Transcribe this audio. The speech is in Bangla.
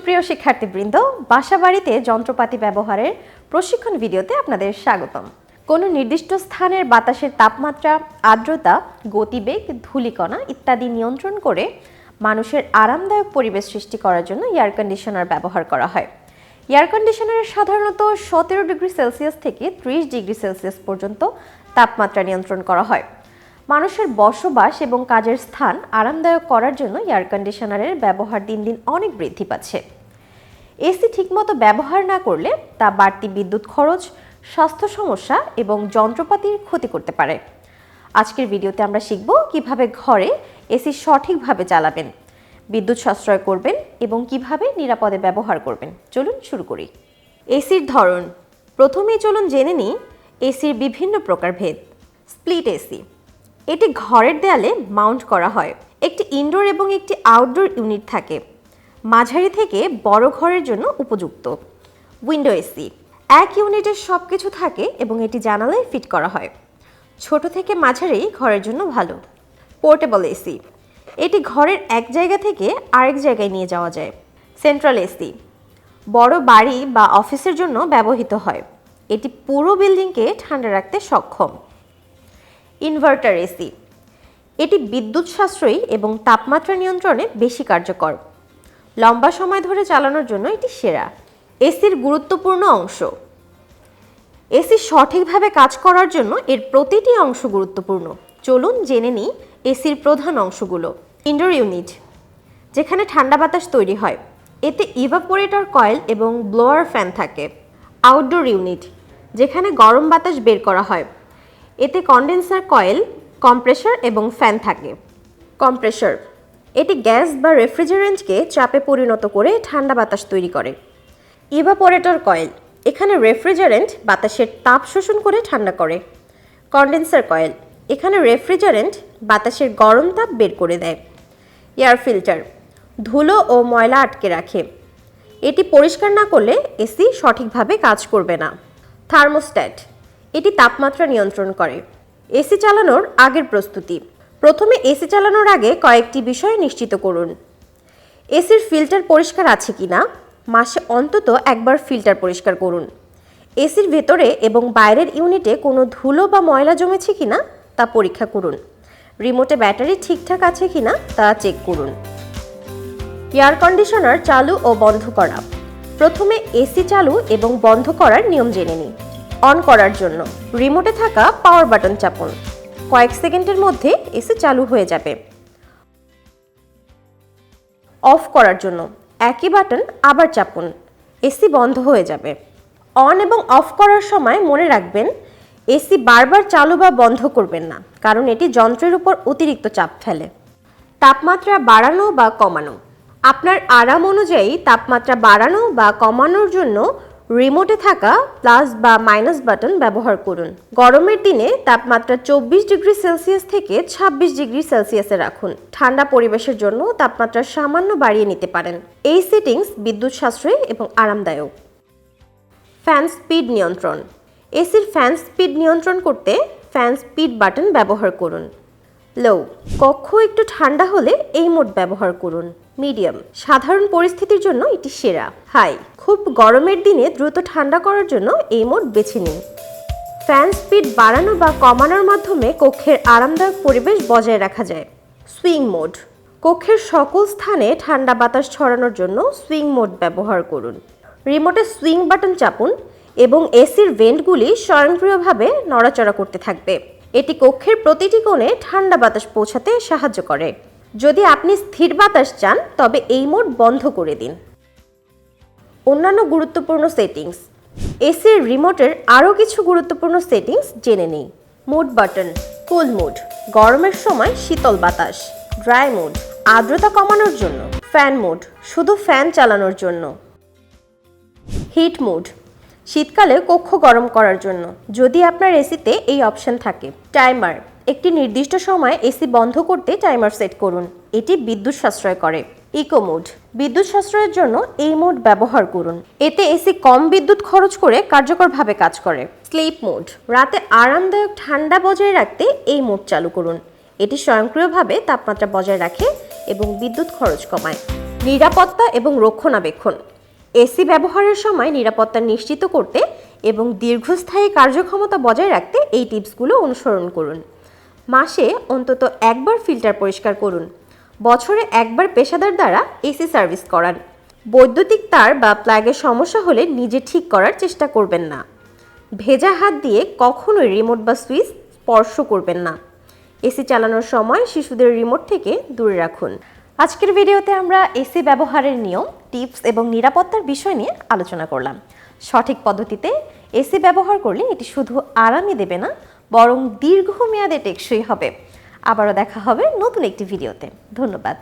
সুপ্রিয় শিক্ষার্থীবৃন্দ, বাসাবাড়িতে যন্ত্রপাতি ব্যবহারের প্রশিক্ষণ ভিডিওতে আপনাদের স্বাগতম। কোনো নির্দিষ্ট স্থানের বাতাসের তাপমাত্রা, আর্দ্রতা, গতিবেগ, ধূলিকণা ইত্যাদি নিয়ন্ত্রণ করে মানুষের আরামদায়ক পরিবেশ সৃষ্টি করার জন্য এয়ার কন্ডিশনার ব্যবহার করা হয়। এয়ার কন্ডিশনারের সাধারণত 17 ডিগ্রি সেলসিয়াস থেকে 30 ডিগ্রি সেলসিয়াস পর্যন্ত তাপমাত্রা নিয়ন্ত্রণ করা হয়। মানুষের বসবাস এবং কাজের স্থান আরামদায়ক করার জন্য এয়ার কন্ডিশনারের ব্যবহার দিন দিন অনেক বৃদ্ধি পাচ্ছে। এসি ঠিকমতো ব্যবহার না করলে তা বাড়তি বিদ্যুৎ খরচ, স্বাস্থ্য সমস্যা এবং যন্ত্রপাতির ক্ষতি করতে পারে। আজকের ভিডিওতে আমরা শিখব কিভাবে ঘরে এসি সঠিকভাবে চালাবেন, বিদ্যুৎ সাশ্রয় করবেন এবং কিভাবে নিরাপদে ব্যবহার করবেন। চলুন শুরু করি। এসির ধরন। প্রথমেই চলুন জেনে নিই এসির বিভিন্ন প্রকারভেদ। স্প্লিট এসি, এটি ঘরের দেয়ালে মাউন্ট করা হয়। একটি ইনডোর এবং একটি আউটডোর ইউনিট থাকে। মাঝারি থেকে বড় ঘরের জন্য উপযুক্ত। উইন্ডো এসি, এক ইউনিটের সব কিছু থাকে এবং এটি জানালায় ফিট করা হয়। ছোট থেকে মাঝারি ঘরের জন্য ভালো। পোর্টেবল এসি, এটি ঘরের এক জায়গা থেকে আরেক জায়গায় নিয়ে যাওয়া যায়। সেন্ট্রাল এসি, বড় বাড়ি বা অফিসের জন্য ব্যবহৃত হয়। এটি পুরো বিল্ডিংকে ঠান্ডা রাখতে সক্ষম। ইনভার্টার এসি, এটি বিদ্যুৎ সাশ্রয়ী এবং তাপমাত্রা নিয়ন্ত্রণে বেশি কার্যকর। লম্বা সময় ধরে চালানোর জন্য এটি সেরা। এসির গুরুত্বপূর্ণ অংশ। এসি সঠিকভাবে কাজ করার জন্য এর প্রতিটি অংশ গুরুত্বপূর্ণ। চলুন জেনে নিই এসির প্রধান অংশগুলো। ইনডোর ইউনিট, যেখানে ঠান্ডা বাতাস তৈরি হয়। এতে ইভাপোরেটর কয়েল এবং ব্লোয়ার ফ্যান থাকে। আউটডোর ইউনিট, যেখানে গরম বাতাস বের করা হয়। এতে কন্ডেন্সার কয়েল, কম্প্রেসর এবং ফ্যান থাকে। কম্প্রেসর, এটি গ্যাস বা রেফ্রিজারেন্টকে চাপে পরিণত করে ঠান্ডা বাতাস তৈরি করে। ইভাপোরেটর কয়েল, এখানে রেফ্রিজারেন্ট বাতাসের তাপ শোষণ করে ঠান্ডা করে। কন্ডেন্সার কয়েল, এখানে রেফ্রিজারেন্ট বাতাসের গরম তাপ বের করে দেয়। এয়ার ফিল্টার, ধুলো ও ময়লা আটকে রাখে। এটি পরিষ্কার না করলে এসি সঠিকভাবে কাজ করবে না। থার্মোস্ট্যাট, এটি তাপমাত্রা নিয়ন্ত্রণ করে। এসি চালানোর আগের প্রস্তুতি। প্রথমে এসি চালানোর আগে কয়েকটি বিষয় নিশ্চিত করুন। এসির ফিল্টার পরিষ্কার আছে কিনা, মাসে অন্তত একবার ফিল্টার পরিষ্কার করুন। এসির ভেতরে এবং বাইরের ইউনিটে কোনো ধুলো বা ময়লা জমেছে কিনা তা পরীক্ষা করুন। রিমোটে ব্যাটারি ঠিকঠাক আছে কিনা তা চেক করুন। এয়ার কন্ডিশনার চালু ও বন্ধ করা। প্রথমে এসি চালু এবং বন্ধ করার নিয়ম জেনে নিই। অন করার জন্য রিমোটে থাকা পাওয়ার বাটন চাপুন। কয়েক সেকেন্ডের মধ্যে এসি চালু হয়ে যাবে। অফ করার জন্য একই বাটন আবার চাপুন। এসি বন্ধ হয়ে যাবে। অন এবং অফ করার সময় মনে রাখবেন, এসি বারবার চালু বা বন্ধ করবেন না, কারণ এটি যন্ত্রের উপর অতিরিক্ত চাপ ফেলে। তাপমাত্রা বাড়ানো বা কমানো। আপনার আরাম অনুযায়ী তাপমাত্রা বাড়ানো বা কমানোর জন্য রিমোটে থাকা প্লাস বা মাইনাস বাটন ব্যবহার করুন। গরমের দিনে তাপমাত্রা 24 ডিগ্রি সেলসিয়াস থেকে 26 ডিগ্রি সেলসিয়াসে রাখুন। ঠান্ডা পরিবেশের জন্য তাপমাত্রা সামান্য বাড়িয়ে নিতে পারেন। এই সেটিংস বিদ্যুৎ সাশ্রয়ী এবং আরামদায়ক। ফ্যান স্পিড নিয়ন্ত্রণ। এসির ফ্যান স্পিড নিয়ন্ত্রণ করতে ফ্যান স্পিড বাটন ব্যবহার করুন। লো, কক্ষ একটু ঠান্ডা হলে এই মোড ব্যবহার করুন। মিডিয়াম, সাধারণ পরিস্থিতির জন্য এটি সেরা। হাই, খুব গরমের দিনে দ্রুত ঠান্ডা করার জন্য এই মোড বেছে নিন। ফ্যান স্পিড বাড়ানো বা কমানোর মাধ্যমে কক্ষের আরামদায়ক পরিবেশ বজায় রাখা যায়। সুইং মোড, কক্ষের সকল স্থানে ঠান্ডা বাতাস ছড়ানোর জন্য সুইং মোড ব্যবহার করুন। রিমোটে সুইং বাটন চাপুন এবং এসির ভেন্টগুলি স্বয়ংক্রিয়ভাবে নড়াচড়া করতে থাকবে। এটি কক্ষের প্রতিটি কোণে ঠান্ডা বাতাস পৌঁছাতে সাহায্য করে। যদি আপনি স্থির বাতাস চান তবে এই মোড বন্ধ করে দিন। অন্যান্য গুরুত্বপূর্ণ সেটিংস। এসির রিমোটের আরও কিছু গুরুত্বপূর্ণ সেটিংস জেনে নিই। মুড বাটন, কুল মুড, গরমের সময় শীতল বাতাস। ড্রাই মুড, আর্দ্রতা কমানোর জন্য। ফ্যান মুড, শুধু ফ্যান চালানোর জন্য। হিট মুড, শীতকালে কক্ষ গরম করার জন্য, যদি আপনার এসিতে এই অপশন থাকে। টাইমার, একটি নির্দিষ্ট সময়ে এসি বন্ধ করতে টাইমার সেট করুন। এটি বিদ্যুৎ সাশ্রয় করে। ইকো মোড, বিদ্যুৎ সাশ্রয়ের জন্য এই মোড ব্যবহার করুন। এতে এসি কম বিদ্যুৎ খরচ করে কার্যকরভাবে কাজ করে। স্লিপ মোড, রাতে আরামদায়ক ঠান্ডা বজায় রাখতে এই মোড চালু করুন। এটি স্বয়ংক্রিয়ভাবে তাপমাত্রা বজায় রাখে এবং বিদ্যুৎ খরচ কমায়। নিরাপত্তা এবং রক্ষণাবেক্ষণ। এসি ব্যবহারের সময় নিরাপত্তা নিশ্চিত করতে এবং দীর্ঘস্থায়ী কার্যক্ষমতা বজায় রাখতে এই টিপসগুলো অনুসরণ করুন। মাসে অন্তত একবার ফিল্টার পরিষ্কার করুন। বছরে একবার পেশাদার দ্বারা এসি সার্ভিস করান। বৈদ্যুতিক তার বা প্লাগের সমস্যা হলে নিজে ঠিক করার চেষ্টা করবেন না। ভেজা হাত দিয়ে কখনোই রিমোট বা সুইচ স্পর্শ করবেন না। এসি চালানোর সময় শিশুদের রিমোট থেকে দূরে রাখুন। আজকের ভিডিওতে আমরা এসি ব্যবহারের নিয়ম, টিপস এবং নিরাপত্তার বিষয় নিয়ে আলোচনা করলাম। সঠিক পদ্ধতিতে এসি ব্যবহার করলে এটি শুধু আরামই দেবে না, বরং দীর্ঘমেয়াদে টেকসই হবে। আবারও দেখা হবে নতুন একটি ভিডিওতে। ধন্যবাদ।